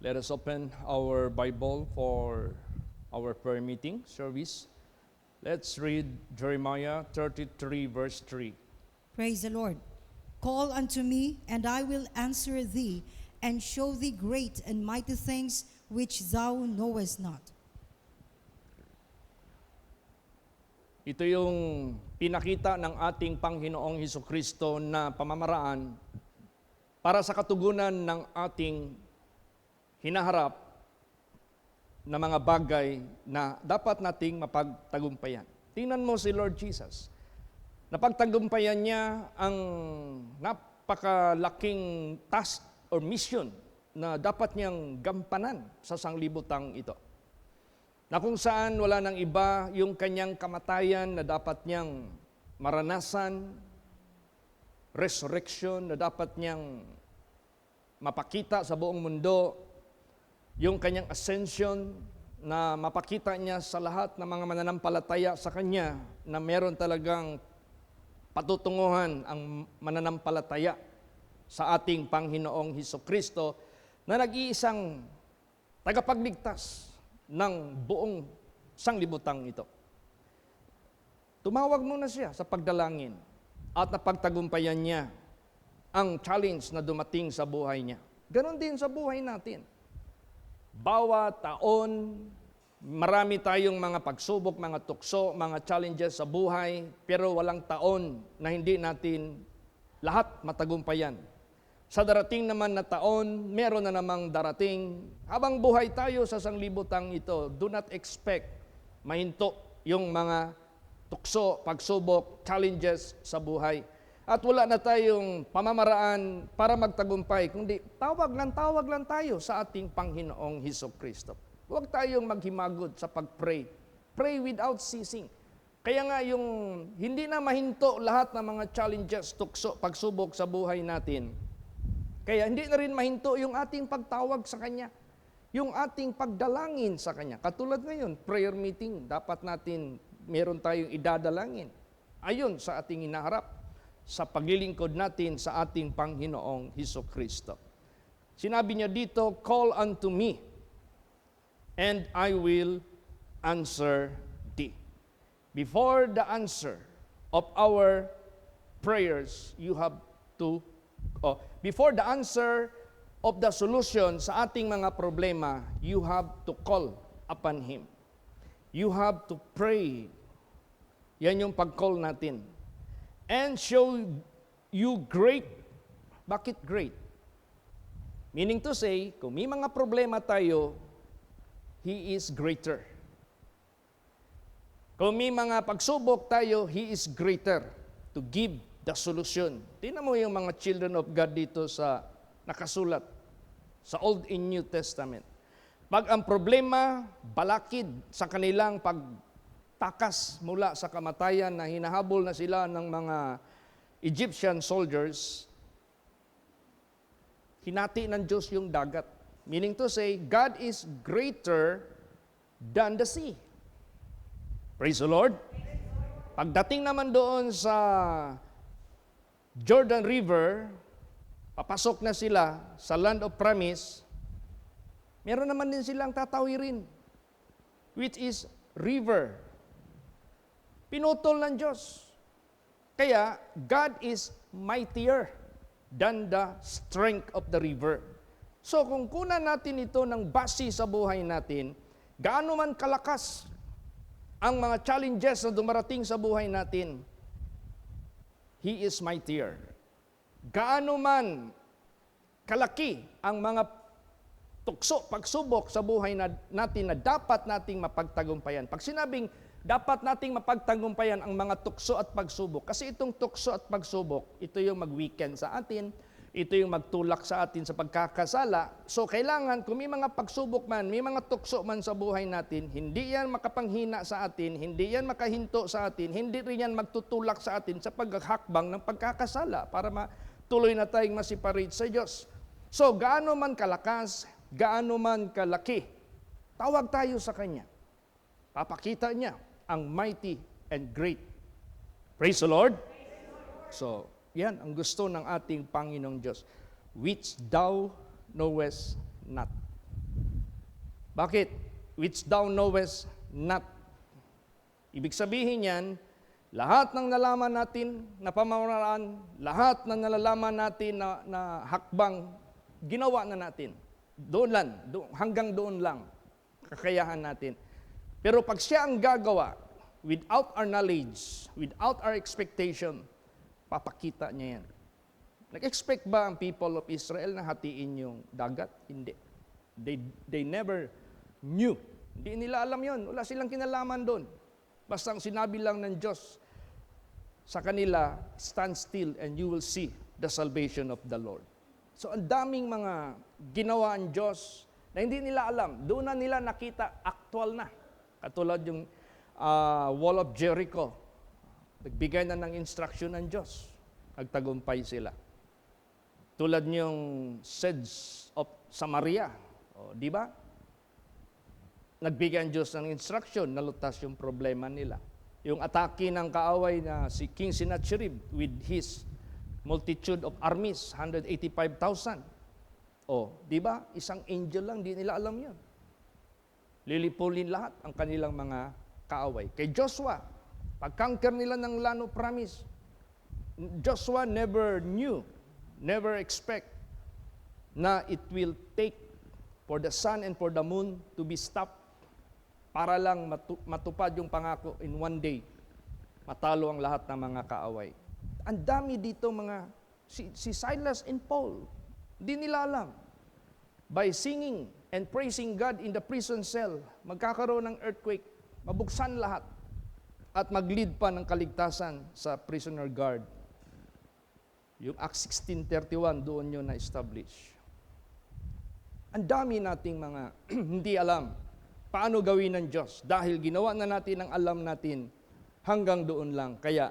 Let us open our Bible for our prayer meeting service. Let's read Jeremiah 33 verse 3. Praise the Lord. Call unto me, and I will answer thee, and show thee great and mighty things which thou knowest not. Ito yung pinakita ng ating Panginoong Hesukristo na pamamaraan para sa katugunan ng ating hinaharap na mga bagay na dapat nating mapagtagumpayan. Tingnan mo si Lord Jesus. Napagtagumpayan niya ang napakalaking task or mission na dapat niyang gampanan sa sanglibutang ito. Na kung saan wala nang iba yung kanyang kamatayan na dapat niyang maranasan, resurrection na dapat niyang mapakita sa buong mundo, yung kanyang ascension na mapakita niya sa lahat ng mga mananampalataya sa kanya na meron talagang patutunguhan ang mananampalataya sa ating Panginoong Hesukristo na nag-iisang tagapagligtas ng buong sanglibutang ito. Tumawag muna siya sa pagdalangin at napagtagumpayan niya ang challenge na dumating sa buhay niya. Ganon din sa buhay natin. Bawat taon, marami tayong mga pagsubok, mga tukso, mga challenges sa buhay, pero walang taon na hindi natin lahat matagumpayan. Sa darating naman na taon, meron na namang darating. Habang buhay tayo sa sanglibutang ito, do not expect mahinto yung mga tukso, pagsubok, challenges sa buhay. At wala na tayong pamamaraan para magtagumpay, kundi tawag lang tayo sa ating Panginoong Hesukristo. Huwag tayong maghimagod sa pag-pray. Pray without ceasing. Kaya nga yung hindi na mahinto lahat ng mga challenges, tukso, pagsubok sa buhay natin. Kaya hindi na rin mahinto yung ating pagtawag sa Kanya. Yung ating pagdalangin sa Kanya. Katulad ngayon, prayer meeting, dapat natin meron tayong idadalangin. Ayon sa ating inaharap, sa paglilingkod natin sa ating Panginoong Hesukristo. Sinabi niya dito, call unto me, and I will answer thee. Before the answer of our prayers, you have to before the answer of the solution sa ating mga problema, you have to call upon Him. You have to pray. Yan yung pag-call natin. And show you great. Bakit great? Meaning to say, kung may mga problema tayo, He is greater. Kung may mga pagsubok tayo, He is greater to give the solution. Tingnan mo yung mga children of God dito sa nakasulat sa Old and New Testament. Pag ang problema, balakid sa kanilang pagtakas mula sa kamatayan na hinahabol na sila ng mga Egyptian soldiers, hinati ng Diyos yung dagat. Meaning to say, God is greater than the sea. Praise the Lord. Pagdating naman doon sa Jordan River, papasok na sila sa land of promise, meron naman din silang tatawirin, which is river. Pinutol ng Diyos. Kaya, God is mightier than the strength of the river. So, kung kunan natin ito ng base sa buhay natin, gaano man kalakas ang mga challenges na dumarating sa buhay natin, He is mightier. Gaano man kalaki ang mga tukso, pagsubok sa buhay natin na dapat nating mapagtagumpayan. Pag sinabing dapat nating mapagtagumpayan ang mga tukso at pagsubok, kasi itong tukso at pagsubok, ito yung mag-weekend sa atin, ito yung magtulak sa atin sa pagkakasala. So kailangan, kung may mga pagsubok man, may mga tukso man sa buhay natin, hindi yan makapanghina sa atin, hindi yan makahinto sa atin, hindi rin yan magtutulak sa atin sa paghahakbang ng pagkakasala para matuloy na tayong masiparate sa Diyos. So gaano man kalakas, gaano man kalaki, tawag tayo sa Kanya. Papakita niya ang mighty and great. Praise the Lord. So, yan ang gusto ng ating Panginoong Diyos, which thou knowest not. Bakit? Which thou knowest not. Ibig sabihin yan, lahat ng nalaman natin na pamamaraan, lahat ng nalalaman natin na hakbang, ginawa na natin. Doon lang, hanggang doon lang, kakayahan natin. Pero pag siya ang gagawa, without our knowledge, without our expectation, papakita niya yan. Nag-expect ba ang people of Israel na hatiin yung dagat? Hindi. They never knew. Hindi nila alam yon. Wala silang kinalaman doon. Basta ang sinabi lang ng Diyos sa kanila, stand still and you will see the salvation of the Lord. So ang daming mga ginawa ang Diyos na hindi nila alam. Doon na nila nakita, actual na. Katulad yung Wall of Jericho. Nagbigay na ng instruction ng Diyos. Nagtagumpay sila. Tulad niyong Siege of Samaria. O, di ba? Nagbigay ang Diyos ng instruction, nalutas yung problema nila. Yung atake ng kaaway na si King Sennacherib with his multitude of armies, 185,000. O, di ba? Isang angel lang, di nila alam yun. Lilipulin lahat ang kanilang mga kaaway. Kay Joshua, pag-conquer nila ng Land of Promise, Joshua never knew, never expect na it will take for the sun and for the moon to be stopped para lang matupad yung pangako in one day. Matalo ang lahat ng mga kaaway. Ang dami dito mga, si Silas and Paul, hindi nila alam. By singing and praising God in the prison cell, magkakaroon ng earthquake, mabuksan lahat, at mag-lead pa ng kaligtasan sa prisoner guard. Yung Acts 16:31, doon yun na-establish. Ang dami nating mga hindi alam paano gawin ng Diyos dahil ginawa na natin ang alam natin hanggang doon lang. Kaya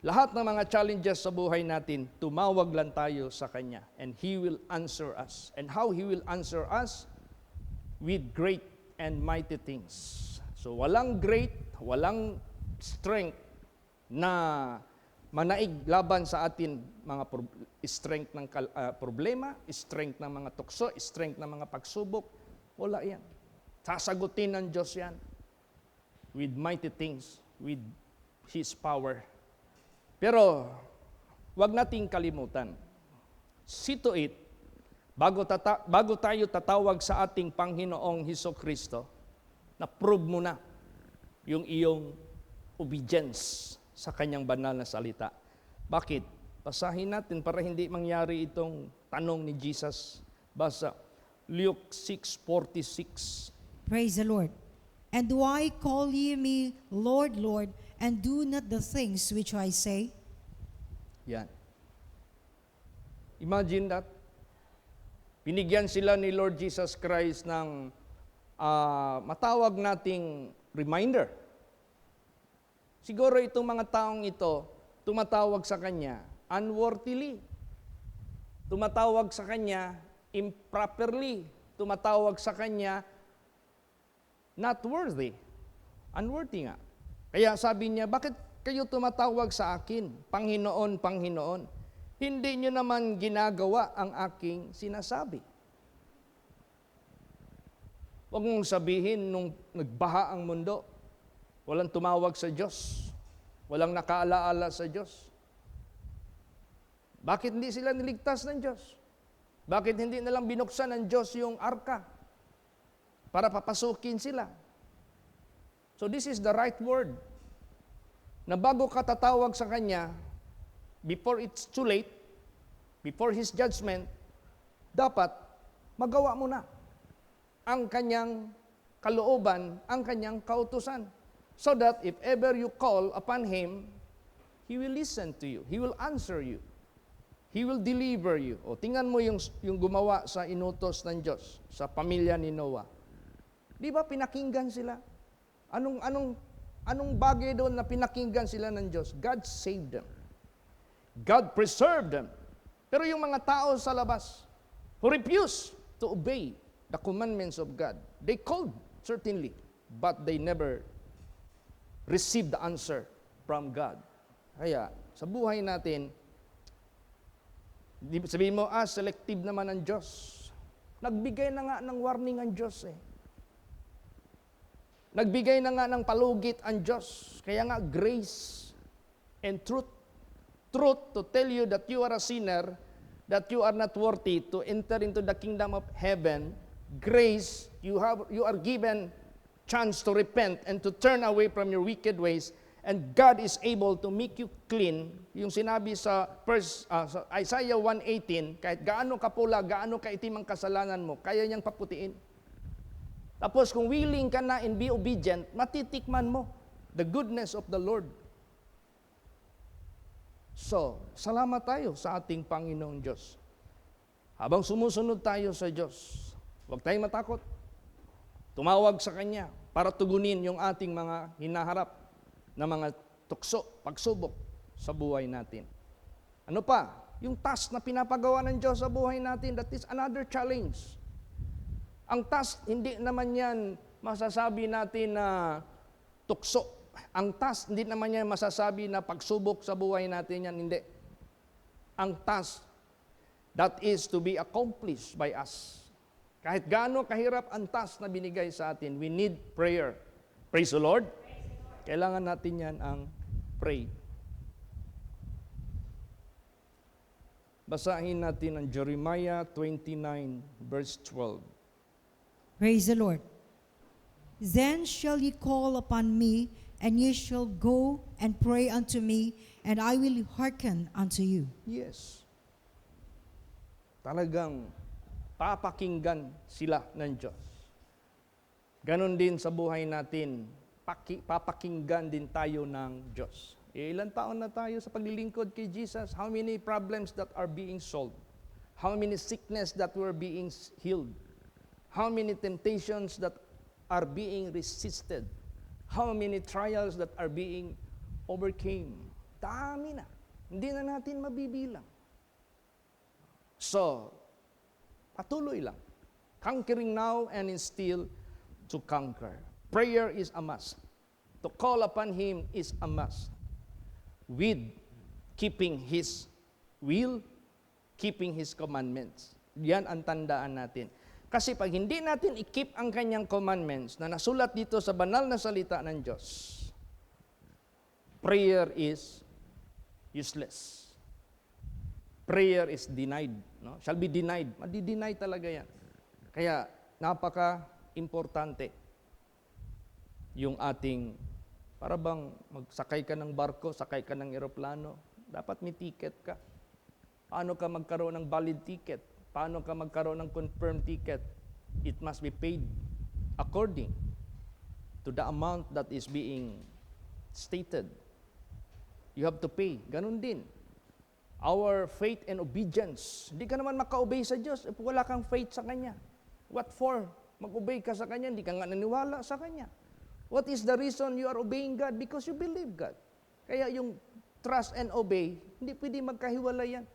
lahat ng mga challenges sa buhay natin, tumawag lang tayo sa Kanya and He will answer us. And how He will answer us? With great and mighty things. So walang great, walang strength na manaig laban sa atin mga strength ng problema, strength ng mga tukso, strength ng mga pagsubok. Wala yan. Sasagutin ng Diyos yan with mighty things, with His power. Pero, wag nating kalimutan. See to it, bago tayo tatawag sa ating Panginoong Hesukristo, na prove mo na yung iyong obedience sa Kanyang banal na salita. Bakit? Basahin natin para hindi mangyari itong tanong ni Jesus. Basa, Luke 6:46. Praise the Lord. And why call ye me Lord, Lord, and do not the things which I say? Yan. Imagine that. Binigyan sila ni Lord Jesus Christ ng matawag nating reminder. Siguro itong mga taong ito, tumatawag sa Kanya unworthily. Tumatawag sa Kanya improperly. Tumatawag sa Kanya not worthy. Unworthy nga. Kaya sabi niya, bakit kayo tumatawag sa akin? Panginoon, Panginoon. Hindi nyo naman ginagawa ang aking sinasabi. Huwag mong sabihin nung nagbaha ang mundo, walang tumawag sa Diyos. Walang nakaalaala sa Diyos. Bakit hindi sila niligtas ng Diyos? Bakit hindi nalang binuksan ng Diyos yung arka para papasukin sila? So this is the right word. Na bago ka tatawag sa Kanya, before it's too late, before His judgment, dapat magawa mo na ang Kanyang kalooban, ang Kanyang kautusan. So that if ever you call upon Him, He will listen to you. He will answer you. He will deliver you. O tingnan mo yung gumawa sa inutos ng Diyos, sa pamilya ni Noah. Di ba pinakinggan sila? Anong bagay doon na pinakinggan sila ng Diyos? God saved them. God preserved them. Pero yung mga tao sa labas, who refused to obey the commandments of God, they called, certainly, but they never received the answer from God. Kaya, sa buhay natin, sabihin mo, selective naman ang Diyos. Nagbigay na nga ng warning ang Diyos eh. Nagbigay na nga ng palugit ang Diyos. Kaya nga, grace and truth. Truth to tell you that you are a sinner, that you are not worthy to enter into the kingdom of heaven. Grace, you are given chance to repent and to turn away from your wicked ways. And God is able to make you clean. Yung sinabi sa sa Isaiah 1:18, kahit gaano kapula, gaano kaitim ang kasalanan mo, kaya niyang paputiin. Tapos kung willing ka na and be obedient, matitikman mo the goodness of the Lord. So, salamat tayo sa ating Panginoong Diyos. Habang sumusunod tayo sa Diyos, huwag tayong matakot. Tumawag sa Kanya para tugunin yung ating mga hinaharap na mga tukso, pagsubok sa buhay natin. Ano pa? Yung task na pinapagawa ng Diyos sa buhay natin, that is another challenge. Ang task, hindi naman yan masasabi natin na tukso. Ang task, hindi naman yan masasabi na pagsubok sa buhay natin yan. Hindi. Ang task, that is to be accomplished by us. Kahit gaano kahirap ang task na binigay sa atin, we need prayer. Praise the Lord. Kailangan natin yan ang pray. Basahin natin ang Jeremiah 29 verse 12. Praise the Lord. Then shall ye call upon me, and ye shall go and pray unto me, and I will hearken unto you. Yes. Talagang papakinggan sila ng Diyos. Ganon din sa buhay natin, papakinggan din tayo ng Diyos. Ilan taon na tayo sa paglilingkod kay Jesus? How many problems that are being solved? How many sickness that were being healed? How many temptations that are being resisted? How many trials that are being overcame? Dami na. Hindi na natin mabibilang. So, patuloy lang. Conquering now and still to conquer. Prayer is a must. To call upon Him is a must. With keeping His will, keeping His commandments. Yan ang tandaan natin. Kasi pag hindi natin i-keep ang kanyang commandments na nasulat dito sa banal na salita ng Diyos, prayer is useless. Prayer is denied. No? Shall be denied. Madi-deny talaga yan. Kaya napaka-importante yung ating, para bang magsakay ka ng barko, sakay ka ng eroplano, dapat may ticket ka. Paano ka magkaroon ng valid ticket? Paano ka magkaroon ng confirmed ticket? It must be paid according to the amount that is being stated. You have to pay. Ganun din. Our faith and obedience. Hindi ka naman maka-obey sa Diyos if wala kang faith sa Kanya. What for? Mag-obey ka sa Kanya, hindi ka nga naniwala sa Kanya. What is the reason you are obeying God? Because you believe God. Kaya yung trust and obey, hindi pwede magkahiwalay yan.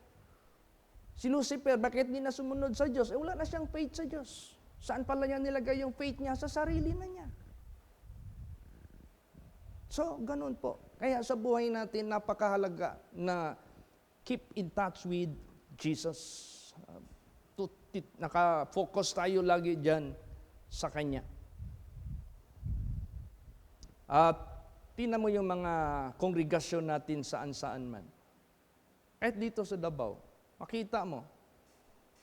Si Lucifer, bakit hindi na sumunod sa Diyos? Wala na siyang faith sa Diyos. Saan pala niya nilagay yung faith niya? Sa sarili na niya. So, ganun po. Kaya sa buhay natin, napakahalaga na keep in touch with Jesus. Naka-focus tayo lagi dyan sa Kanya. At tingnan mo yung mga kongregasyon natin saan-saan man. Kahit dito sa Davao, makita mo,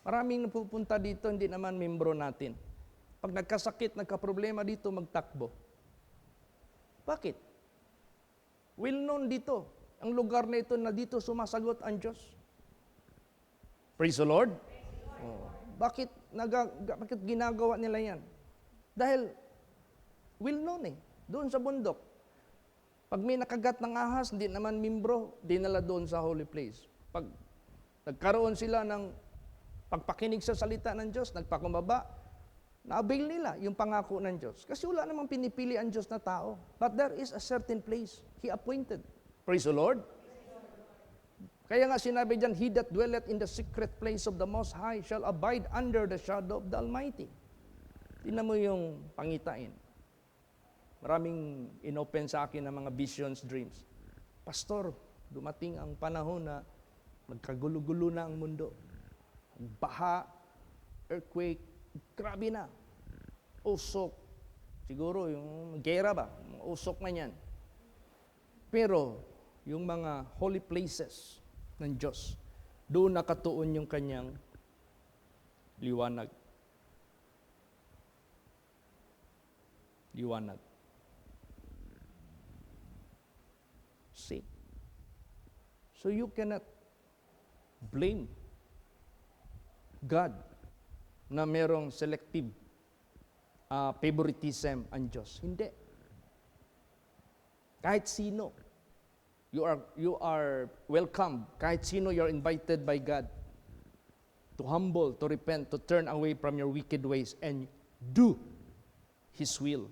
maraming napupunta dito, hindi naman membro natin. Pag nagkasakit, nagkaproblema dito, magtakbo. Bakit? Well known dito. Ang lugar na ito na dito sumasagot ang Diyos. Praise the Lord. Oh. Bakit ginagawa nila yan? Dahil well known doon sa bundok. Pag may nakagat ng ahas, hindi naman membro, dinala doon sa holy place. Pag nagkaroon sila ng pagpakinig sa salita ng Diyos, nagpakumbaba, na-avail nila yung pangako ng Diyos. Kasi wala namang pinipili ang Diyos na tao. But there is a certain place He appointed. Praise the Lord. Kaya nga sinabi dyan, He that dwelleth in the secret place of the Most High shall abide under the shadow of the Almighty. Tingnan mo yung pangitain. Maraming inopen sa akin ng mga visions, dreams. Pastor, dumating ang panahon na magkagulo-gulo na ang mundo. Baha, earthquake, grabe na. Usok, Siguro yung gera ba, usok na yan. Pero yung mga holy places ng Diyos, doon nakatuon yung kanyang liwanag. Liwanag. See? So you cannot blame God na merong selective favoritism ang Diyos. Hindi. Kahit sino, you are welcome. Kahit sino, you're invited by God to humble, to repent, to turn away from your wicked ways and do His will.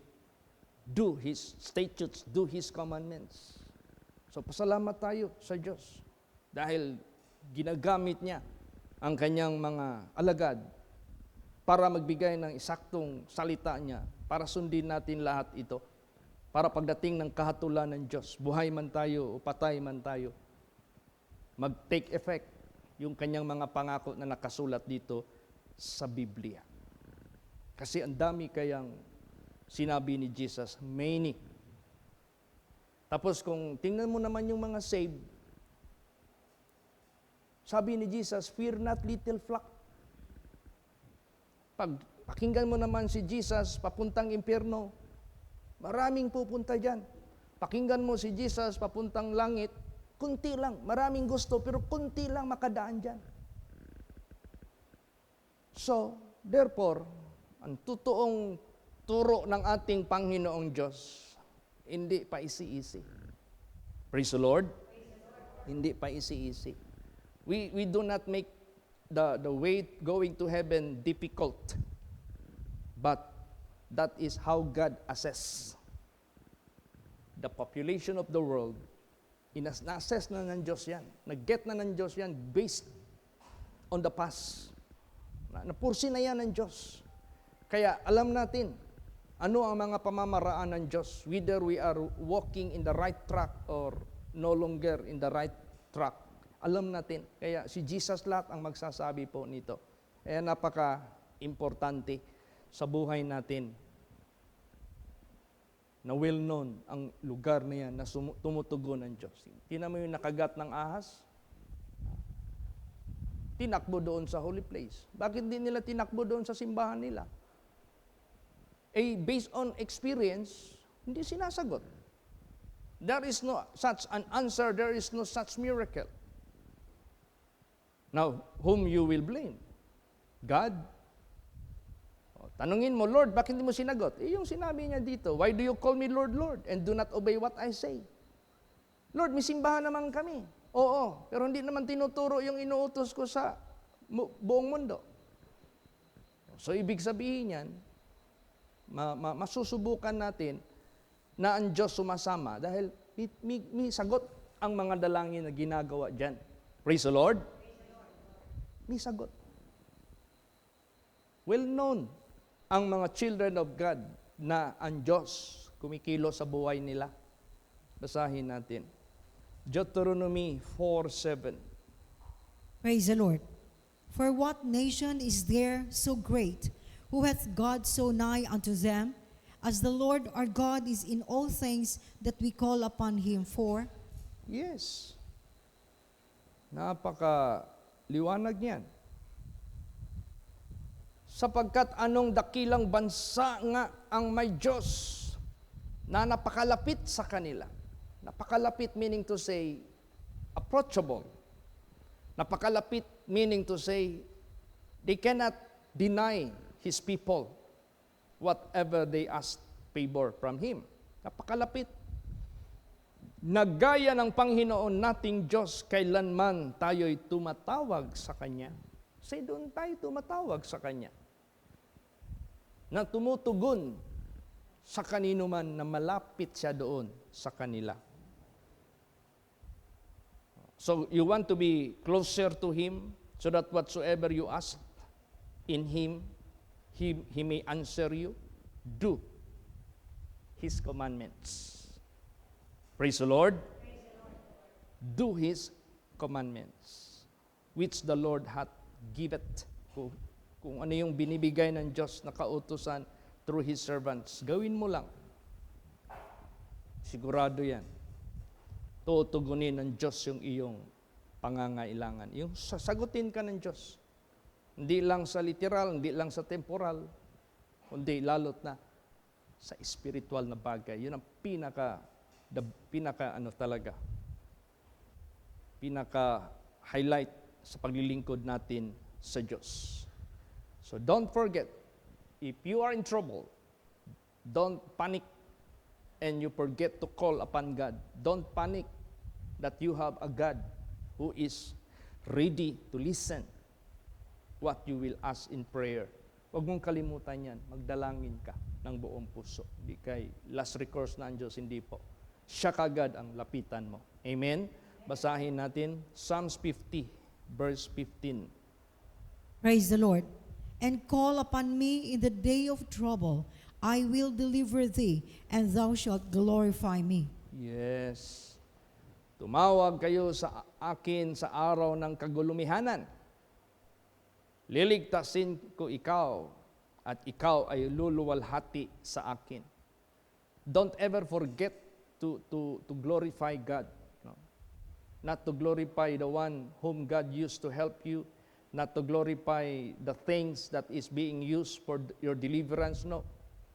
Do His statutes, do His commandments. So pasalamat tayo sa Diyos dahil ginagamit niya ang kanyang mga alagad para magbigay ng isaktong salita niya, para sundin natin lahat ito, para pagdating ng kahatulan ng Diyos, buhay man tayo o patay man tayo, mag-take effect yung kanyang mga pangako na nakasulat dito sa Biblia. Kasi ang dami kayang sinabi ni Jesus, many. Tapos kung tingnan mo naman yung mga saved, sabi ni Jesus, fear not little flock. Pag pakinggan mo naman si Jesus, papuntang impyerno, maraming pupunta dyan. Pakinggan mo si Jesus, papuntang langit, kunti lang, maraming gusto, pero kunti lang makadaan dyan. So, therefore, ang totoong turo ng ating Panginoong Diyos, hindi pa easy-easy. Praise the Lord. Hindi pa easy-easy. We do not make the way going to heaven difficult. But that is how God assess the population of the world. Na-assess na ng Diyos yan. Nag-get na ng Diyos yan based on the past. Napursi na yan ng Diyos. Kaya alam natin, ano ang mga pamamaraan ng Diyos, whether we are walking in the right track or no longer in the right track. Alam natin. Kaya si Jesus lahat ang magsasabi po nito. Kaya napaka-importante sa buhay natin na well-known ang lugar na yan na tumutugon ng Diyos. Tingnan mo yung nakagat ng ahas? Tinakbo doon sa holy place. Bakit di nila tinakbo doon sa simbahan nila? Based on experience, hindi sinasagot. There is no such an answer, there is no such miracle. Now, whom you will blame? God? Tanungin mo, Lord, bakit hindi mo sinagot? Yung sinabi niya dito, why do you call me Lord, Lord, and do not obey what I say? Lord, may simbahan naman kami. Oo, pero hindi naman tinuturo yung inuutos ko sa buong mundo. So, ibig sabihin yan, masusubukan natin na ang Diyos sumasama dahil may sagot ang mga dalangin na ginagawa dyan. Praise the Lord. May sagot. Well known ang mga children of God na ang Diyos kumikilos sa buhay nila. Basahin natin. Deuteronomy 4:7. Praise the Lord. For what nation is there so great, who hath God so nigh unto them, as the Lord our God is in all things that we call upon Him for? Yes. Napaka-liwanag niyan. Sapagkat anong dakilang bansa nga ang may Diyos na napakalapit sa kanila. Napakalapit meaning to say, approachable. Napakalapit meaning to say, they cannot deny His people whatever they ask favor from Him. Napakalapit. Nagaya ng Panginoon nating Diyos, kailanman tayo'y tumatawag sa Kanya. Say doon tayo tumatawag sa Kanya. Na tumutugon sa kanino man na malapit siya doon sa kanila. So you want to be closer to Him so that whatsoever you ask in Him, He may answer you. Do His commandments. Praise the Lord. Do His commandments, which the Lord hath giveth. Kung ano yung binibigay ng Diyos na kautusan through His servants. Gawin mo lang. Sigurado yan. Tutugunin ng Diyos yung iyong pangangailangan. Yung sasagutin ka ng Diyos. Hindi lang sa literal, hindi lang sa temporal, kundi lalot na sa spiritual na bagay. Yun ang pinaka highlight sa paglilingkod natin sa Diyos. So don't forget, if you are in trouble, don't panic and you forget to call upon God. Don't panic that you have a God who is ready to listen what you will ask in prayer. Huwag mong kalimutan yan. Magdalangin ka ng buong puso. Di kay last recourse na ang Diyos, hindi po. Siya kagad ang lapitan mo. Amen? Basahin natin Psalms 50, verse 15. Praise the Lord. And call upon me in the day of trouble. I will deliver thee, and thou shalt glorify me. Yes. Tumawag kayo sa akin sa araw ng kagulumihanan. Liligtasin ko ikaw, at ikaw ay luluwalhati sa akin. Don't ever forget to glorify God. No? Not to glorify the one whom God used to help you, not to glorify the things that is being used for your deliverance. No.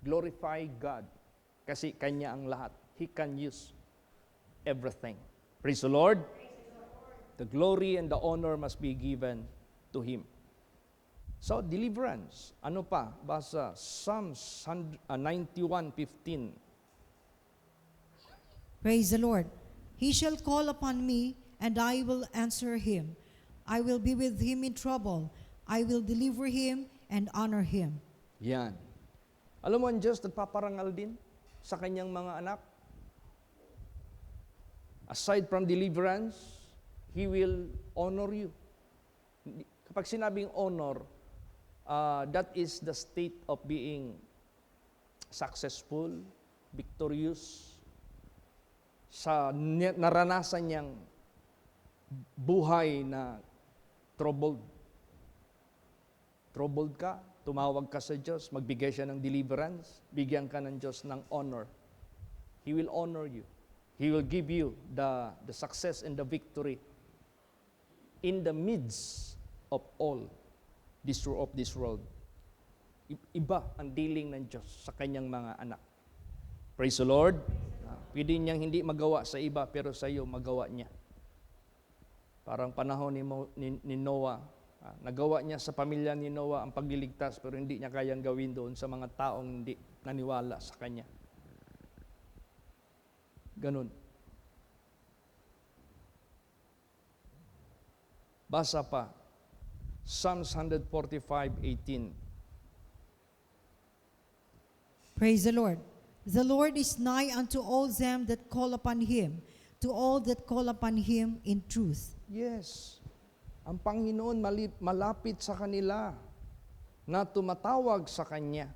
Glorify God. Kasi Kanya ang lahat. He can use everything. Praise the Lord. The glory and the honor must be given to Him. So, deliverance. Ano pa? Basa Psalms 91:15. Praise the Lord. He shall call upon me, and I will answer him. I will be with him in trouble. I will deliver him and honor him. Yan. Alam mo, ang Diyos nagpaparangal din sa Kanyang mga anak. Aside from deliverance, He will honor you. Kapag sinabing honor, that is the state of being successful, victorious, sa naranasan niyang buhay na troubled. Troubled ka, tumawag ka sa Diyos, magbigay siya ng deliverance, bigyan ka ng Diyos ng honor. He will honor you. He will give you the success and the victory in the midst of all of this world. Iba ang dealing ng Diyos sa Kanyang mga anak. Praise the Lord. Pwede niyang hindi magawa sa iba, pero sa iyo magawa niya. Parang panahon ni Noah, nagawa niya sa pamilya ni Noah ang pagliligtas, pero hindi niya kayang gawin doon sa mga taong hindi naniwala sa Kanya. Ganun. Basa pa, Psalms 145:18. Praise the Lord. The Lord is nigh unto all them that call upon Him, to all that call upon Him in truth. Yes. Ang Panginoon malapit sa kanila na tumatawag sa Kanya.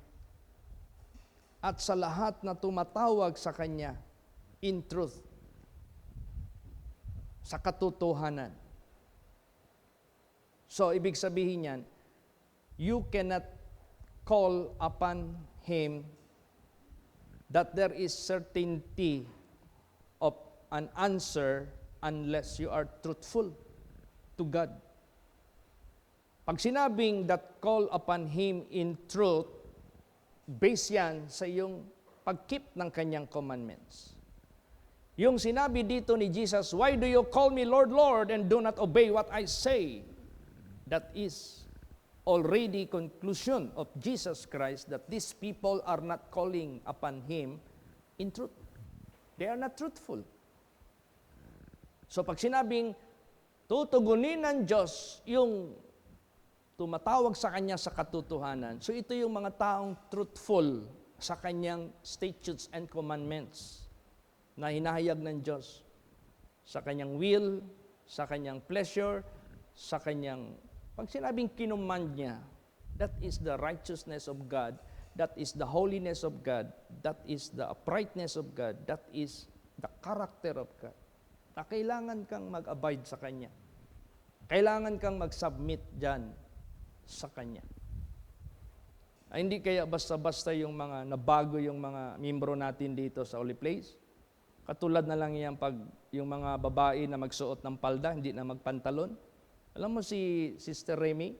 At sa lahat na tumatawag sa Kanya in truth. Sa katotohanan. So, ibig sabihin yan, you cannot call upon Him that there is certainty of an answer unless you are truthful to God. Pag sinabing that call upon Him in truth, base yan sa iyong pag-keep ng Kanyang commandments. Yung sinabi dito ni Jesus, "Why do you call me Lord, Lord, and do not obey what I say?" That is already conclusion of Jesus Christ that these people are not calling upon Him in truth. They are not truthful. So pag sinabing tutugunin ng Diyos yung tumatawag sa Kanya sa katotohanan, so ito yung mga taong truthful sa Kanyang statutes and commandments na hinahayag ng Diyos sa Kanyang will, sa Kanyang pleasure, sa Kanyang pag sinabing kinumand niya, that is the righteousness of God, that is the holiness of God, that is the uprightness of God, that is the character of God. Na kailangan kang mag-abide sa Kanya. Kailangan kang mag-submit dyan sa Kanya. Ay, hindi kaya basta-basta yung mga nabago yung mga miyembro natin dito sa Holy Place? Katulad na lang yan pag yung mga babae na magsuot ng palda, hindi na magpantalon. Alam mo si Sister Remy,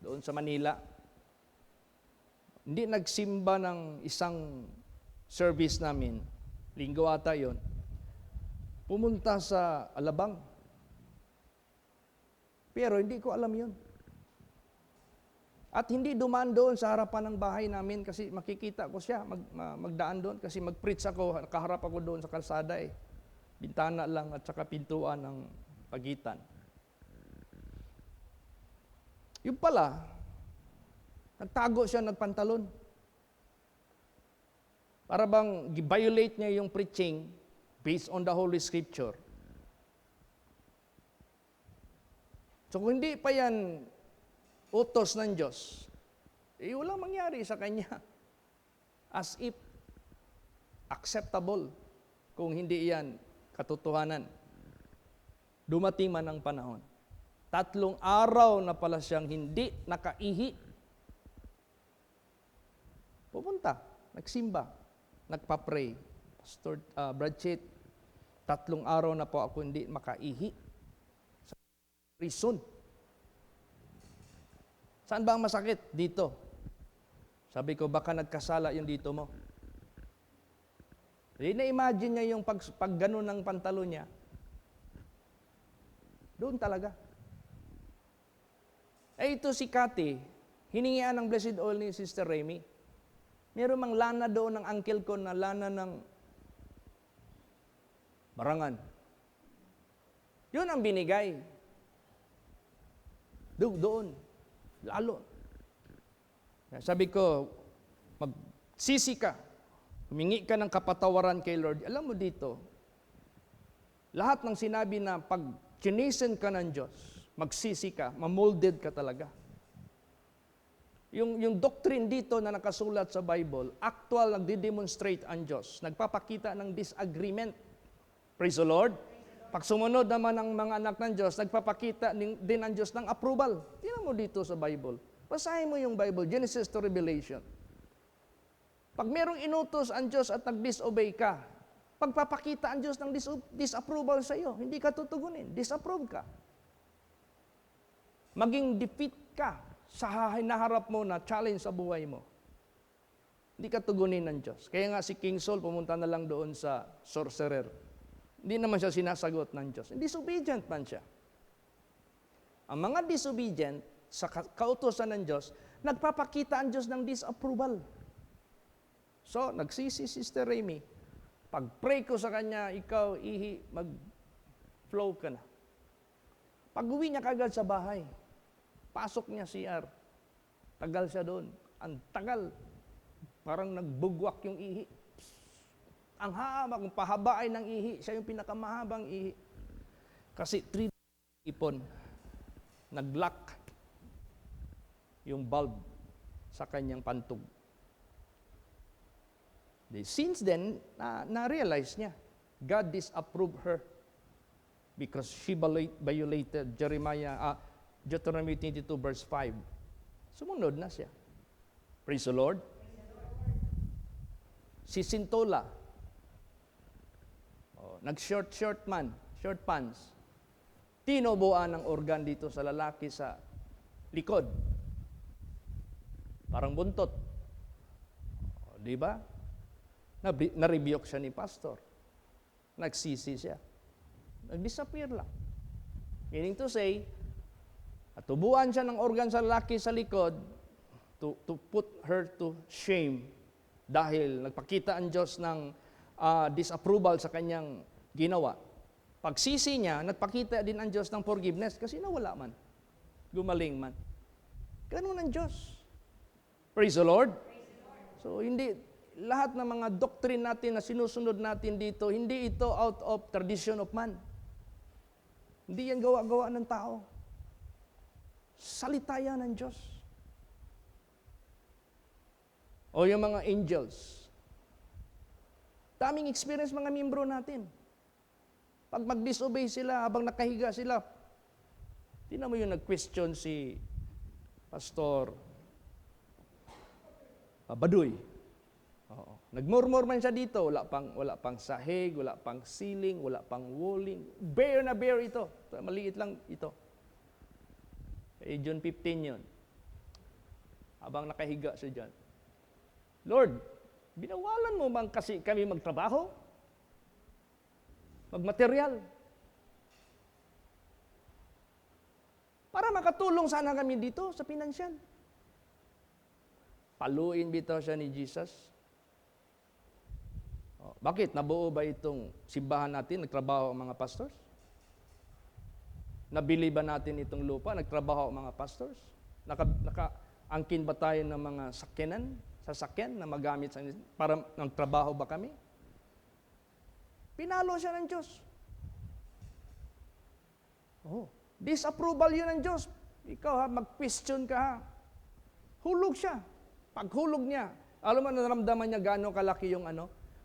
doon sa Manila, hindi nagsimba ng isang service namin, linggo ata yun, pumunta sa Alabang. Pero hindi ko alam yun. At hindi dumaan doon sa harapan ng bahay namin kasi makikita ko siya magdaan doon kasi mag-preach ako, nakaharap ako doon sa kalsada eh. Bintana lang at saka pintuan ng pagitan. Yung pala, nagtago siya nagpantalon. Para bang violate niya yung preaching based on the Holy Scripture. So kung hindi pa yan utos ng Diyos, walang mangyari sa kanya. As if acceptable kung hindi yan katotohanan. Dumating man ang panahon. 3 araw na pala siyang hindi nakaihi. Pupunta, nagsimba, nagpa-pray. Pastor Bradchit, 3 araw na po ako hindi makaihi. Sa reason. Saan ba ang masakit? Dito. Sabi ko, baka nagkasala yung dito mo. Na-imagine niya yung pag ganun ng pantalo niya. Doon talaga. Ito si Cathy, hiningian ng blessed oil ni Sister Remy. Meron mang lana doon ng uncle ko na lana ng Barangan. Yun ang binigay. Doon. Lalo. Sabi ko, magsisi ka. Humingi ka ng kapatawaran kay Lord. Alam mo dito, lahat ng sinabi na pag chinesen ka ng Diyos, magsisi ka, mamolded ka talaga. Yung doctrine dito na nakasulat sa Bible, actual nagdi-demonstrate ang Diyos. Nagpapakita ng disagreement. Praise the Lord. Pag sumunod naman ang mga anak ng Diyos, nagpapakita din ang Diyos ng approval. Tingnan mo dito sa Bible. Basahin mo yung Bible, Genesis to Revelation. Pag merong inutos ang Diyos at nag-disobey ka, pagpapakita ang Diyos ng disapproval sa iyo, hindi ka tutugunin, disapprove ka. Maging defeat ka sa hinaharap mo na challenge sa buhay mo. Hindi ka tugunin ng Diyos. Kaya nga si King Saul pumunta na lang doon sa sorcerer. Hindi naman siya sinasagot ng Diyos. Disobedient man siya. Ang mga disobedient sa kautosan ng Diyos, nagpapakita ang Diyos ng disapproval. So, nagsisi Sister Remy. Pag-pray ko sa kanya, ikaw, ihi, mag-flow ka na. Pag-uwi niya kagad sa bahay, pasok niya CR. Tagal siya doon. Ang tagal. Parang nagbugwak yung ihi. Ang haba, kung pahaba ay ng ihi, siya yung pinakamahabang ihi. Kasi 3 ipon, nag-lock yung bulb sa kanyang pantog. Since then, na-realize niya, God disapproved her because she violated Deuteronomy 22 verse 5. Sumunod na siya. Praise the Lord. Si Sintola, nag-short man, short pants. Tinubuan ng organ dito sa lalaki sa likod. Parang buntot. Di ba? Na-rebuke siya ni pastor. Nagsisi siya. Nag-disappear lang. Meaning to say, tubuan siya ng organ sa lalaki sa likod to put her to shame dahil nagpakita ang Diyos ng disapproval sa kanyang ginawa. Pagsisi niya, nagpakita din ang Diyos ng forgiveness kasi nawala man. Gumaling man. Ganun ang Diyos. Praise the Lord. So, hindi, lahat ng mga doctrine natin na sinusunod natin dito, hindi ito out of tradition of man. Hindi yan gawa-gawa ng tao. Salita yan ng Diyos. O yung mga angels. Daming experience mga miyembro natin. Pag mag-disobey sila, habang nakahiga sila, tingnan mo yung nag-question si Pastor Baduy. Oo. Nagmurmur man siya dito, wala pang sahig, wala pang ceiling, wala pang walling. Bare na bare ito. Maliit lang ito. John 15 yun. Habang nakahiga siya dyan. Lord, binawalan mo bang kasi kami magtrabaho? Magmaterial? Para makatulong sana kami dito sa pinansyal. Paluin bitaw siya ni Jesus. Bakit? Nabuo ba itong simbahan natin? Nagtrabaho ang mga pastors? Nabili ba natin itong lupa? Nagtrabaho ang mga pastors? Nakaangkin ba tayo ng mga sasakyan na magamit para nagtrabaho ba kami? Pinalo siya ng Diyos. Disapproval yun ng Diyos. Ikaw mag-question ka ha. Hulog siya. Paghulog niya, alam mo, naramdaman niya gaano kalaki yung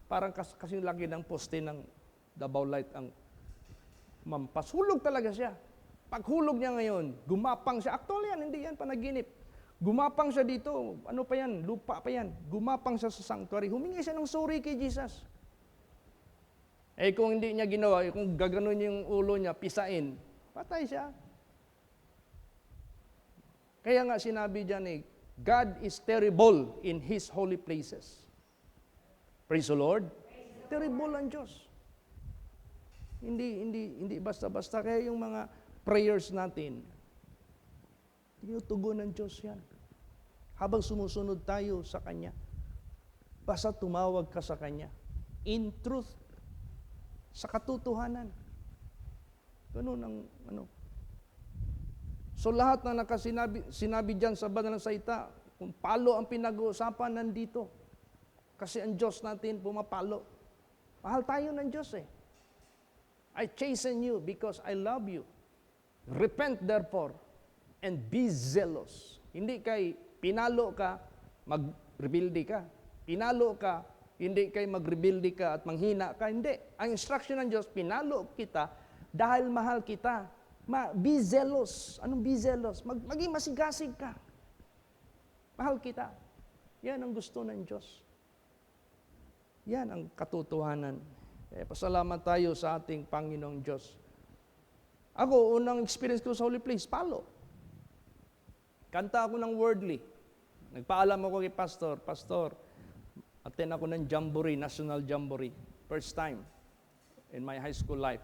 parang kasing laki ng poste ng Davao Light ang mampas. Hulog talaga siya. Paghulog niya ngayon, gumapang siya. Actually yan, hindi yan panaginip. Gumapang siya dito. Ano pa yan? Lupa pa yan. Gumapang siya sa sanctuary. Humingi siya ng sorry kay Jesus. Kung hindi niya ginawa, kung gaganon yung ulo niya, pisain, patay siya. Kaya nga sinabi dyan God is terrible in His holy places. Praise the Lord. Terrible ang Diyos. Hindi basta-basta. Kaya yung mga prayers natin, tinutugon ng Diyos yan. Habang sumusunod tayo sa Kanya, basta tumawag ka sa Kanya. In truth, sa katotohanan. Ganun ang So lahat na sinabi dyan sa banal na salita, kung palo ang pinag-uusapan, nandito. Kasi ang Diyos natin pumapalo. Mahal tayo ng Diyos I chasten you because I love you. Repent therefore and be zealous. Hindi kay pinalo ka, mag-rebuildi ka. Pinalo ka, hindi kay mag-rebuildi ka at manghina ka. Hindi. Ang instruction ng Diyos, pinalo kita dahil mahal kita. Be zealous. Anong be zealous? Maging masigasig ka. Mahal kita. Yan ang gusto ng Diyos. Yan ang katotohanan. Pasalamat tayo sa ating Panginoong Diyos. Ako, unang experience ko sa Holy Place, palo. Kanta ako ng wordly. Nagpaalam ako kay Pastor, attend ako ng Jamboree, National Jamboree. First time in my high school life.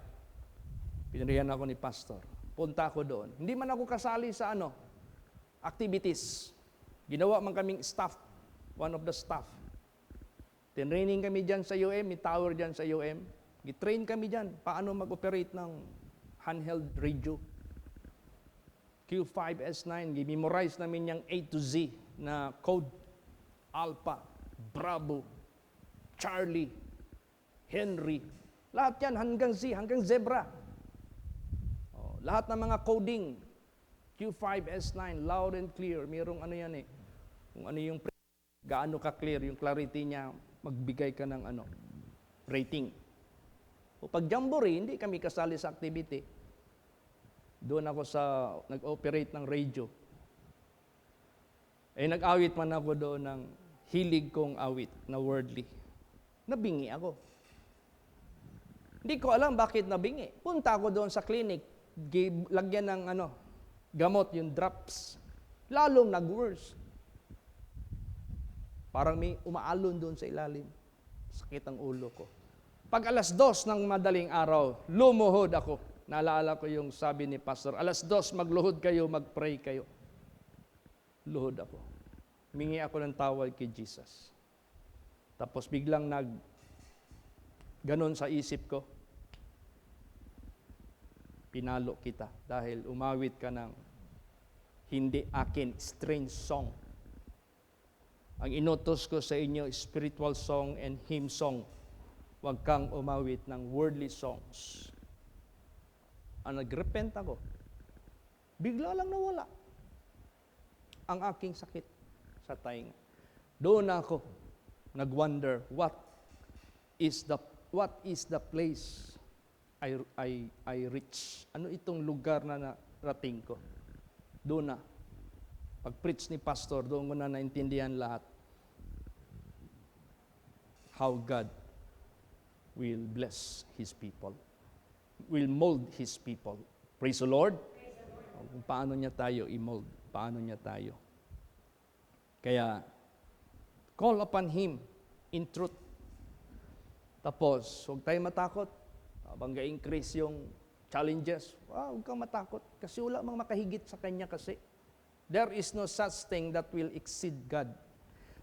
Pinirihan ako ni Pastor. Punta ako doon. Hindi man ako kasali sa activities. Ginawa man kaming staff, one of the staff. Tinraining kami dyan sa UM, may tower dyan sa UM. Gitrain kami dyan, paano mag-operate ng handheld radio. Q5S9, gimemorize namin yung A to Z na code. Alpha, Bravo, Charlie, Henry. Lahat yan hanggang Z, hanggang Zebra. Lahat ng mga coding, Q5S9, loud and clear. Mayroong kung ano yung gaano ka-clear, yung clarity niya, magbigay ka ng rating. O pag Jamboree, hindi kami kasali sa activity. Doon ako nag-operate ng radio. Nag-awit man ako doon ng hilig kong awit na wordly. Nabingi ako. Hindi ko alam bakit nabingi. Punta ako doon sa clinic. Lagyan ng gamot, yung drops. Lalong nag-worse. Parang may umaalon doon sa ilalim. Sakit ang ulo ko. Pag 2:00 ng madaling araw, lumuhod ako. Naalala ko yung sabi ni Pastor, 2:00 magluhod kayo, mag-pray kayo. Luhod ako. Humingi ako ng tawad kay Jesus. Tapos biglang ganon sa isip ko, pinalo kita dahil umawit ka ng hindi akin, strange song. Ang inutos ko sa inyo, spiritual song and hymn song. Huwag kang umawit ng worldly songs. Nag-repent ako. Bigla lang nawala ang aking sakit sa tainga. Doon ako nag-wonder, what is the place I reach? Ano itong lugar na narating ko? Doon na. Pag-preach ni Pastor, doon ko na naintindihan lahat. how God will bless His people, will mold His people. Praise the Lord. Kung paano niya tayo i-mold, paano niya tayo. Kaya, call upon Him in truth. Tapos, huwag tayo matakot. Habang ga-increase yung challenges, huwag kang matakot. Kasi wala mang makahigit sa Kanya kasi. There is no such thing that will exceed God.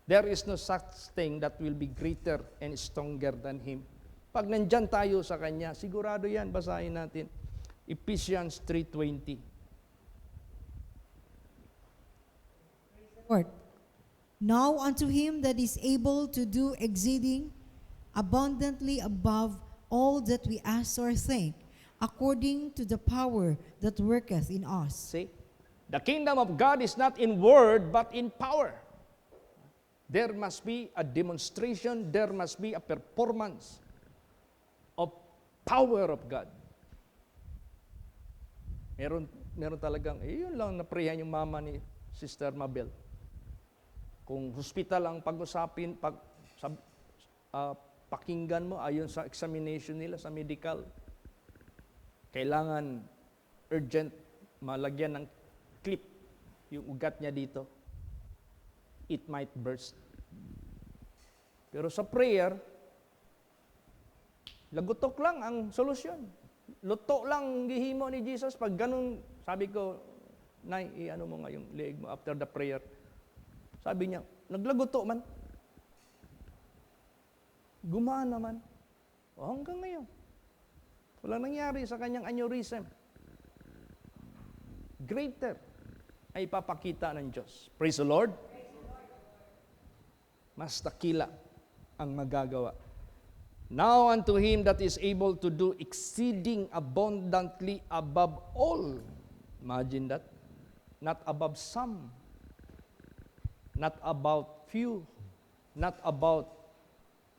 There is no such thing that will be greater and stronger than Him. Pag nandyan tayo sa Kanya, sigurado yan, basahin natin. Ephesians 3:20. Lord, now unto him that is able to do exceeding abundantly above all that we ask or think, according to the power that worketh in us. See? The kingdom of God is not in word, but in power. There must be a demonstration, there must be a performance of power of God. Meron talagang, yun lang naprehan yung mama ni Sister Mabel. Kung hospital ang pag-usapin, pakinggan mo ayon sa examination nila sa medical, kailangan urgent malagyan ng clip yung ugat niya dito. It might burst. Pero sa prayer, lagutok lang ang solusyon. Luto lang gihimo ni Jesus. Pag ganun, sabi ko, Nay, ano mo nga yung leeg mo after the prayer. Sabi niya, naglaguto man. Gumaan naman. O hanggang ngayon. Wala nangyari sa kanyang aneurysm. Greater ay ipapakita ng Diyos. Praise the Lord. Mas dakila ang magagawa. Now unto Him that is able to do exceeding abundantly above all. Imagine that. Not above some. Not about few. Not about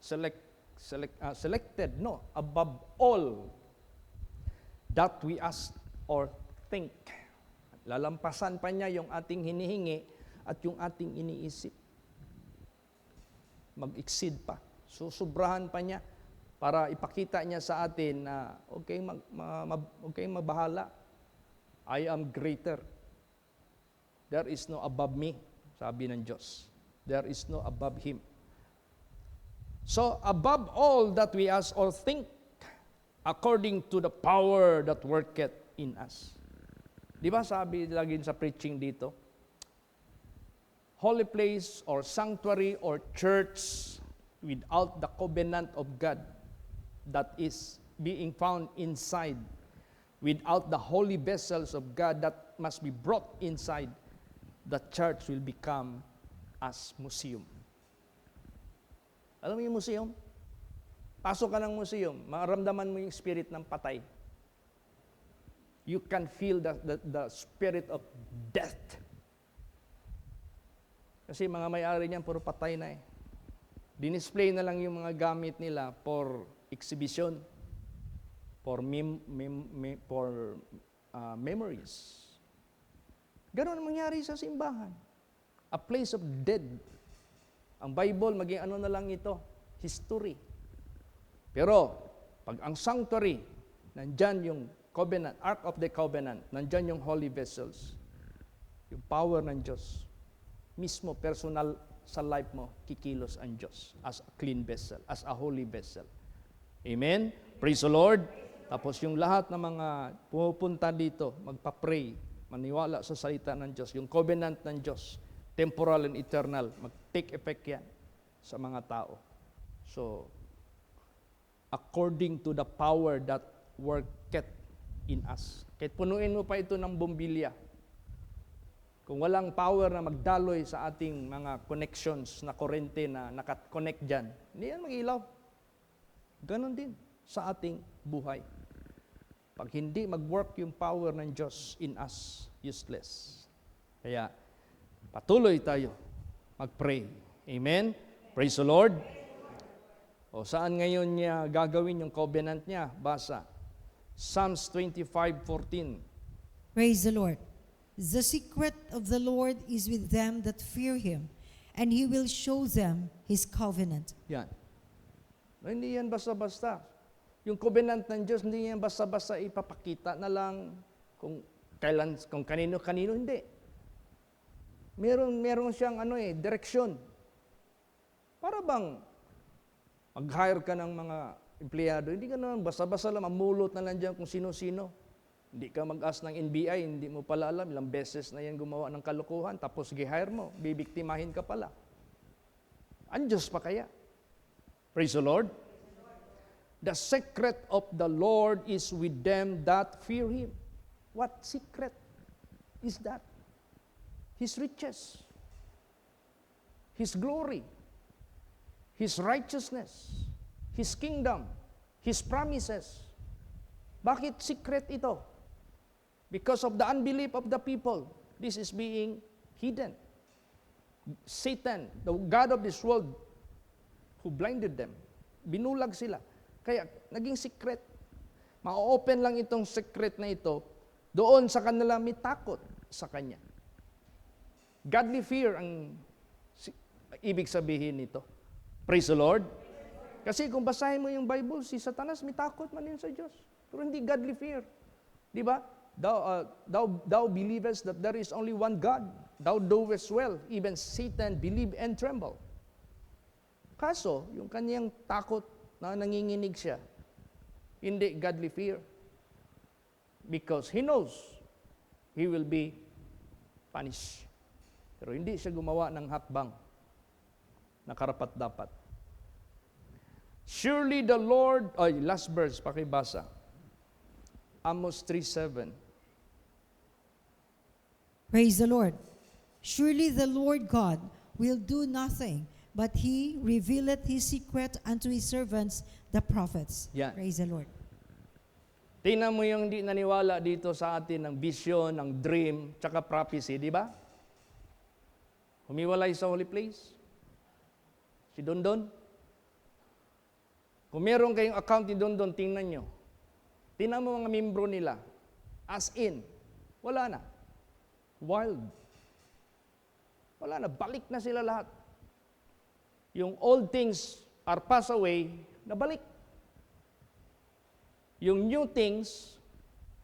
selected. No, above all that we ask or think. Lalampasan pa niya yung ating hinihingi at yung ating iniisip. Mag-exceed pa. Susubrahan pa niya para ipakita niya sa atin na okay mabahala. I am greater. There is no above me, sabi ng Diyos. There is no above Him. So, above all that we ask or think, according to the power that worketh in us. Di ba sabi lagi sa preaching dito? Holy place or sanctuary or church without the covenant of God that is being found inside, without the holy vessels of God that must be brought inside, the church will become as museum. Alam mo yung museum? Pasok ka ng museum, maramdaman mo yung spirit ng patay. You can feel the spirit of death. Kasi mga may-ari niyan, puro patay na eh. Dinisplay na lang yung mga gamit nila for exhibition, for memories. Ganon ang mangyari sa simbahan. A place of dead. Ang Bible, maging ano na lang ito, history. Pero, pag ang sanctuary, nandyan yung covenant, Ark of the Covenant, nandyan yung holy vessels, yung power ng Diyos, mismo personal sa life mo, kikilos ang Diyos as a clean vessel, as a holy vessel. Amen? Praise the Lord. Tapos yung lahat ng mga pumupunta dito, magpa-pray, maniwala sa salita ng Diyos, yung covenant ng Diyos, temporal and eternal, mag-take effect yan sa mga tao. So, according to the power that worketh in us. Kahit punuin mo pa ito ng bombilya, kung walang power na magdaloy sa ating mga connections na kurente na naka-connect dyan, hindi yan mag-ilaw. Ganon din sa ating buhay. Pag hindi mag-work yung power ng Diyos in us, useless. Kaya, patuloy tayo mag-pray. Amen? Praise the Lord. O saan ngayon niya gagawin yung covenant niya? Basa. Psalms 25:14. Praise the Lord. The secret of the Lord is with them that fear Him, and He will show them His covenant. Yan. No, hindi yan basta-basta. Yung covenant ng Diyos, hindi yan basta-basta ipapakita na lang kung kailan, kung kanino-kanino, hindi. Meron siyang direksyon. Para bang mag-hire ka ng mga empleyado, hindi ka naman basta-basta lang mamulot na lang dyan kung sino-sino. Hindi ka mag-ask ng NBI, hindi mo pala alam, ilang beses na yan gumawa ng kalokohan, tapos gi-hire mo, bibiktimahin ka pala. Ang Diyos pa kaya? Praise the Lord. The secret of the Lord is with them that fear Him. What secret is that? His riches, His glory, His righteousness, His kingdom, His promises. Bakit secret ito? Because of the unbelief of the people, this is being hidden. Satan, the God of this world, who blinded them, binulag sila. Kaya naging secret. Ma-open lang itong secret na ito doon sa kanila may takot sa Kanya. Godly fear ang ibig sabihin nito. Praise the Lord. Kasi kung basahin mo yung Bible, si Satanas may takot man din sa Diyos. Pero hindi godly fear. Di ba? Thou believest that there is only one God. Thou doest well. Even Satan believe and tremble. Kaso, yung kanyang takot na nanginginig siya, hindi godly fear. Because he knows he will be punished. Pero hindi siya gumawa ng hakbang na karapat-dapat. Surely the Lord, last verse, pakibasa. Amos 3:7. Praise the Lord. Surely the Lord God will do nothing, but He revealeth His secret unto His servants, the prophets. Yan. Praise the Lord. Tingnan mo yung di naniwala dito sa atin ng vision, ng dream, tsaka prophecy, di ba? Humiwalay sa holy place. Si Dondon. Kung meron kayong account ni Dondon, tingnan nyo. Tingnan mo mga membro nila. As in, wala na. Wild. Wala na. Balik na sila lahat. Yung old things are passed away, nabalik. Yung new things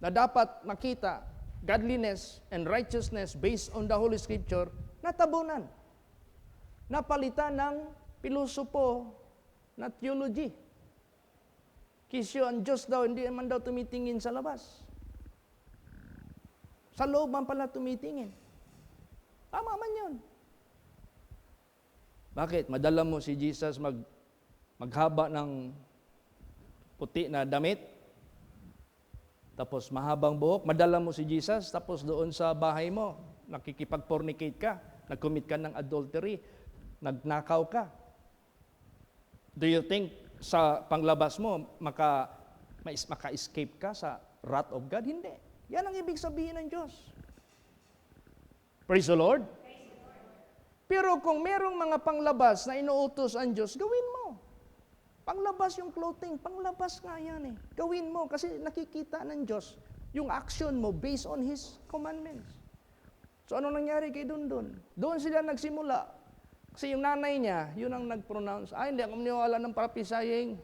na dapat makita, godliness and righteousness based on the Holy Scripture, natabunan. Napalitan ng pilosopo na theology. Kisyo ang Diyos daw, hindi naman daw tumitingin sa labas. Sa loob man pala tumitingin. Tama man yun. Bakit? Madala mo si Jesus maghaba ng puti na damit, tapos mahabang buhok, madala mo si Jesus, tapos doon sa bahay mo, nakikipag-fornicate ka, nag-commit ka ng adultery, nagnakaw ka. Do you think sa panglabas mo, maka-escape ka sa wrath of God? Hindi. Yan ang ibig sabihin ng Diyos. Praise the Lord. Pero kung merong mga panglabas na inuutos ang Diyos, gawin mo. Panglabas yung clothing, panglabas nga yan eh. Gawin mo kasi nakikita ng Diyos yung action mo based on His commandments. So ano nangyari kay Dondon? Doon sila nagsimula. Kasi yung nanay niya, yun ang nag-pronounce, hindi ako maniwala ng prophesying,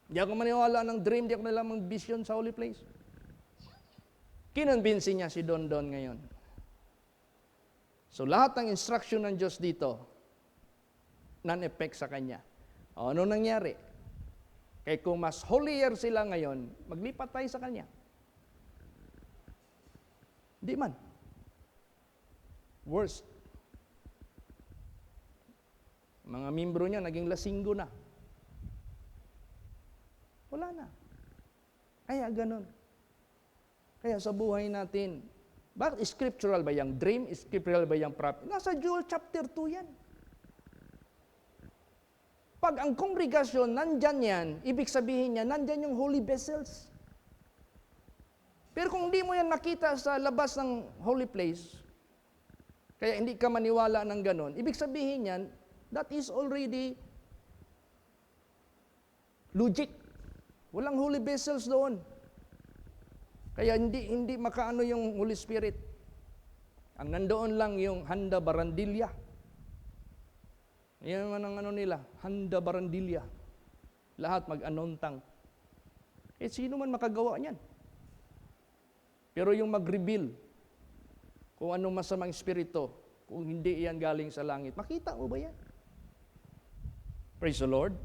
hindi ako maniwala ng dream, hindi ako maniwala ng vision sa holy place. Kinonvince niya si Dondon ngayon. So lahat ng instruction ng Diyos dito, non-effect sa kanya. O, ano nangyari? Kaya kung mas holier sila ngayon, maglipat tayo sa kanya. Hindi man. Worst. Mga membro niya, naging lasinggo na. Wala na. Kaya ganun. Kaya sa buhay natin, bakit scriptural ba yung dream? Scriptural ba yung prophet? Nasa Joel chapter 2 yan. Pag ang kongregasyon nandyan yan, ibig sabihin niya, nandyan yung holy vessels. Pero kung hindi mo yan nakita sa labas ng holy place, kaya hindi ka maniwala ng ganon, ibig sabihin yan, that is already logic. Walang holy vessels doon. Kaya hindi makaano yung Holy Spirit. Ang nandoon lang yung handa barandilya. Yan naman ang ano nila, handa barandilya. Lahat mag-anontang. Sino man makagawa niyan? Pero yung mag-reveal kung anong masamang espiritu, kung hindi yan galing sa langit, makita mo ba yan? Praise the Lord.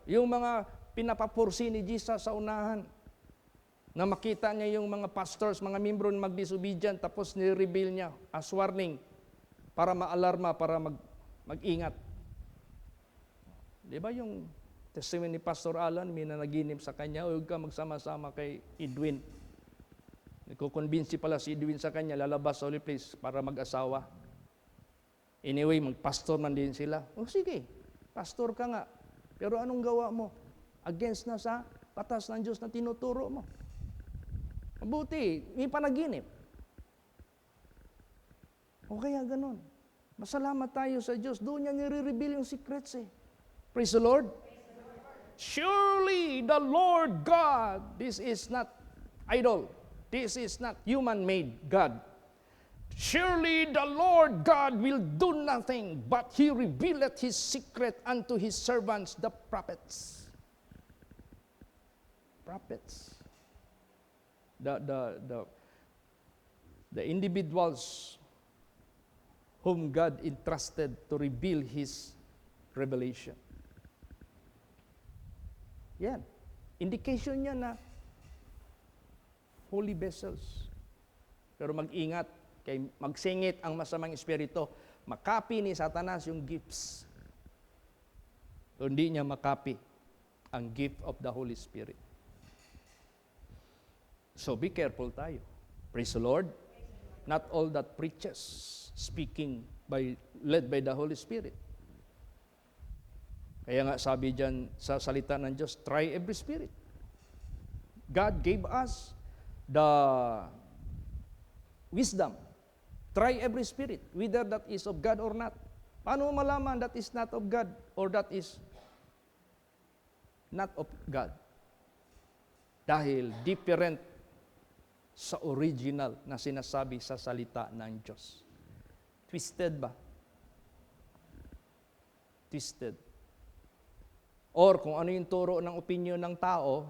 Yung mga pinapapursi ni Jesus sa unahan, na makita niya yung mga pastors, mga membro na mag-disobedient, tapos ni-reveal niya as warning para maalarma, para mag-ingat. Di ba yung testimony ni Pastor Alan, may nanaginip sa kanya, huwag ka magsama-sama kay Edwin. Nagkukonbinsi pala si Edwin sa kanya, lalabas sa holy place para mag-asawa. Anyway, mag-pastor man din sila. Sige, pastor ka nga. Pero anong gawa mo? Against na sa batas ng Diyos na tinuturo mo. Mabuti, may panaginip. O kaya ganun. Masalamat tayo sa Diyos. Doon niya nire-reveal yung secrets eh. Praise the Lord. Surely the Lord God, this is not idol. This is not human-made God. Surely the Lord God will do nothing, but He revealeth His secret unto His servants, the prophets. Prophets. The individuals whom God entrusted to reveal His revelation. Yan. Indication niya na holy vessels. Pero mag-ingat, kay magsingit ang masamang espiritu. Makapi ni Satanas yung gifts. Hindi niya makapi ang gift of the Holy Spirit. So be careful tayo. Praise the Lord. Not all that preaches speaking led by the Holy Spirit. Kaya nga sabi diyan sa salita ng Diyos, try every spirit. God gave us the wisdom. Try every spirit, whether that is of God or not. Paano mo malaman that is not of God or that is not of God? Dahil different sa original na sinasabi sa salita ng Diyos. Twisted ba? Twisted. Or kung ano yung turo ng opinion ng tao,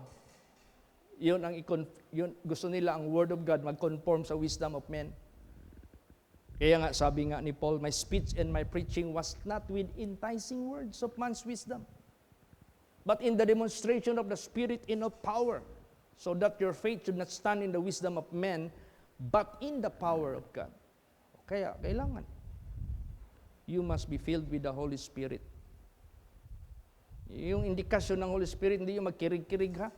yun gusto nila ang Word of God mag-conform sa wisdom of men. Kaya nga sabi nga ni Paul, my speech and my preaching was not with enticing words of man's wisdom, but in the demonstration of the Spirit and of power, so that your faith should not stand in the wisdom of men, but in the power of God. Kaya, kailangan. You must be filled with the Holy Spirit. Yung indikasyon ng Holy Spirit, hindi yung magkirig-kirig ha.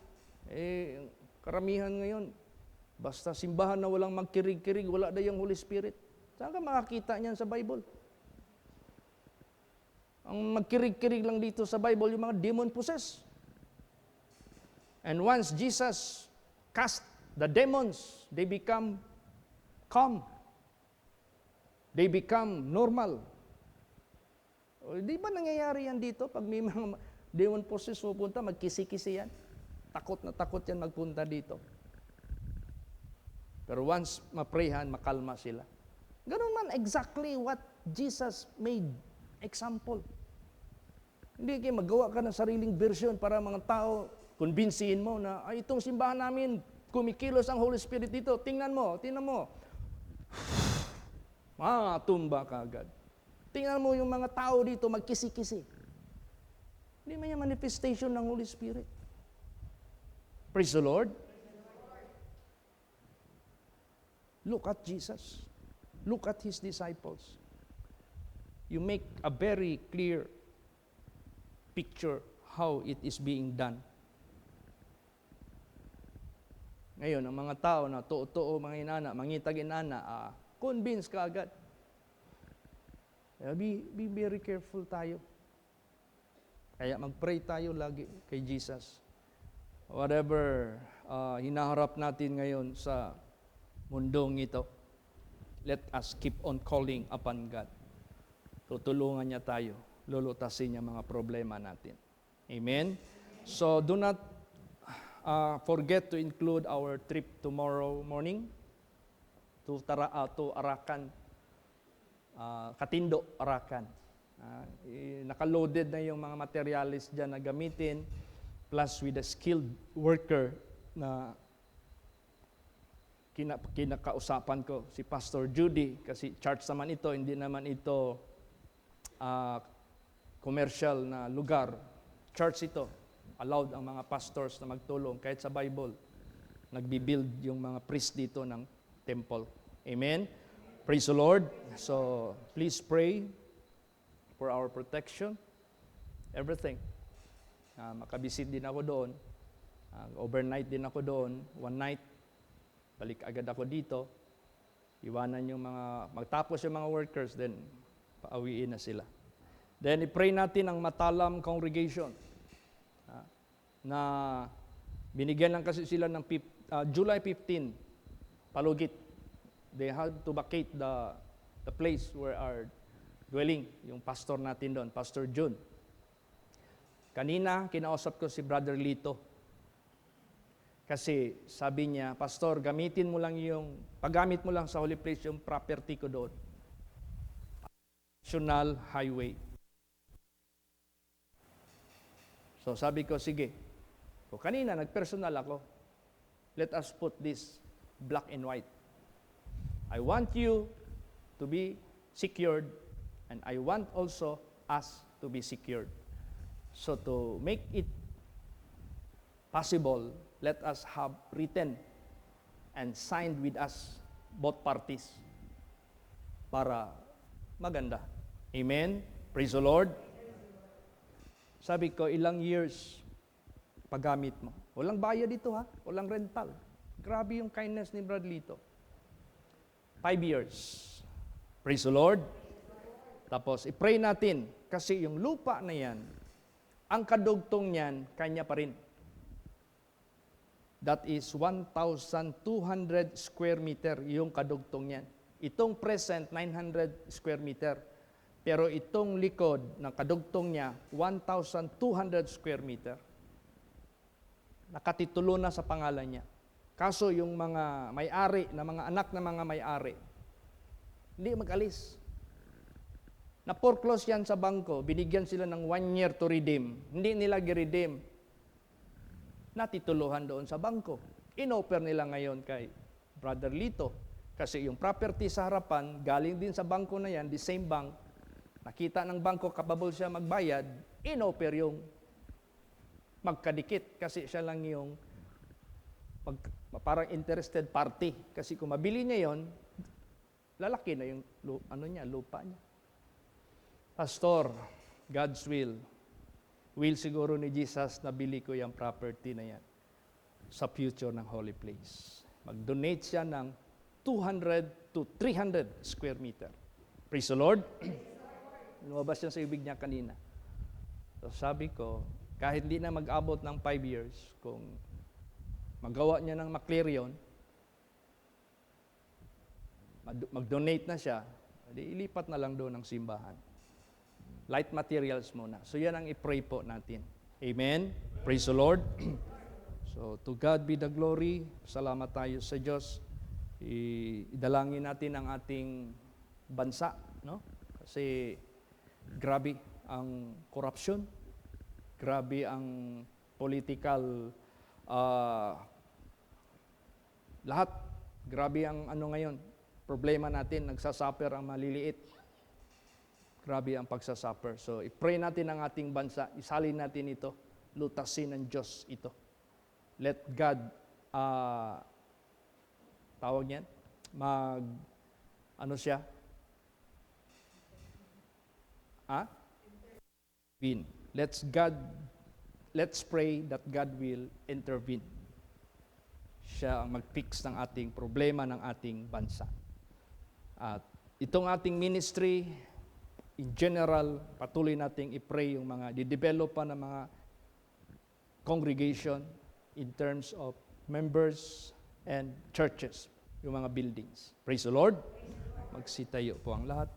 Karamihan ngayon, basta simbahan na walang magkirig-kirig, wala na yung Holy Spirit. Saan ka makakita niyan sa Bible? Ang magkirig-kirig lang dito sa Bible, yung mga demon-possessed. And once Jesus cast the demons, they become calm. They become normal. O, di ba nangyayari yan dito? Pag may mga demon possessed pupunta, magkisi-kisi yan. Takot na takot yan magpunta dito. Pero once maprehan, makalma sila. Ganun man exactly what Jesus made example. Hindi kayo magawa ka ng sariling version para mga tao kumbinsihin mo na, itong simbahan namin, kumikilos ang Holy Spirit dito. Tingnan mo. Tumba ka agad. Tingnan mo yung mga tao dito, magkisi-kisi. Hindi man yung manifestation ng Holy Spirit. Praise the Lord. Look at Jesus. Look at His disciples. You make a very clear picture how it is being done. Ngayon, ang mga tao na totoo mga inana, mangitag inana, convince ka agad. Be very careful tayo. Kaya mag-pray tayo lagi kay Jesus. Whatever hinaharap natin ngayon sa mundong ito, let us keep on calling upon God. Tutulungan niya tayo, lulutasin niya mga problema natin. Amen? So, do not forget to include our trip tomorrow morning to Arakan, Katindo, Arakan. Nakaloaded na yung mga materialis dyan na gamitin. plus with a skilled worker na kinakausapan ko, si Pastor Judy, kasi church naman ito, hindi naman ito commercial na lugar. Church ito, allowed ang mga pastors na magtulong, kahit sa Bible, nagbibuild yung mga priest dito ng temple. Amen? Praise the Lord. So, please pray for our protection, everything. Makabisit din ako doon. Overnight din ako doon. One night, balik agad ako dito. Iwanan yung magtapos yung mga workers, then pauwiin na sila. Then, i-pray natin ang Matalam congregation na binigyan lang kasi sila ng July 15, palugit. They had to vacate the place where our dwelling, yung pastor natin doon, Pastor June. Kanina, kinausap ko si Brother Lito. Kasi sabi niya, Pastor, paggamit mo lang sa holy place yung property ko doon. National Highway. So sabi ko, sige. So kanina, nagpersonal ako. Let us put this black and white. I want you to be secured, and I want also us to be secured. So to make it possible, let us have written and signed with us both parties para maganda. Amen? Praise the Lord. Sabi ko, ilang years paggamit mo. Walang bayad dito ha. Walang rental. Grabe yung kindness ni Brad Lito. 5 years. Praise the Lord. Tapos, i-pray natin kasi yung lupa na yan, ang kadugtong niyan, kanya pa rin. That is 1,200 square meter yung kadugtong niyan. Itong present, 900 square meter. Pero itong likod ng kadugtong niya, 1,200 square meter. Nakatitulo na sa pangalan niya. Kaso yung mga may-ari, na mga anak na mga may-ari, hindi mag-alis. Na-foreclose yan sa bangko, binigyan sila ng 1 year to redeem. Hindi nila gi-redeem. Natituluhan doon sa bangko. In-offer nila ngayon kay Brother Lito. Kasi yung property sa harapan, galing din sa bangko na yan, the same bank. Nakita ng bangko, kapabol siya magbayad, in-offer yung magkadikit. Kasi siya lang yung parang interested party. Kasi kung mabili niya yon, lalaki na yung lupa niya. Pastor, God's will siguro ni Jesus na bili ko yung property na yan sa future ng holy place. Mag-donate siya ng 200 to 300 square meter. Praise the Lord. Lumabas yan sa ibig niya kanina. So sabi ko, kahit hindi na mag-abot ng 5 years, kung magawa niya ng maklear yun, mag-donate na siya, ilipat na lang doon ng simbahan. Light materials muna. So yan ang i-pray po natin. Amen? Praise the Lord. So to God be the glory. Salamat tayo sa Diyos. Idalangin natin ang ating bansa, no? Kasi grabe ang corruption. Grabe ang political lahat. Grabe ang ngayon. Problema natin, nagsasuffer ang maliliit. Grabe ang pagsasuffer. So, i-pray natin ang ating bansa. Isalin natin ito. Lutasin ng Diyos ito. Let God, tawag yan, siya? Intervene. Let's pray that God will intervene. Siya ang mag-fix ng ating problema ng ating bansa. At itong ating ministry, in general, patuloy nating i-pray yung mga di-develop pa ng mga congregation in terms of members and churches, yung mga buildings. Praise the Lord. Magsitayo po ang lahat.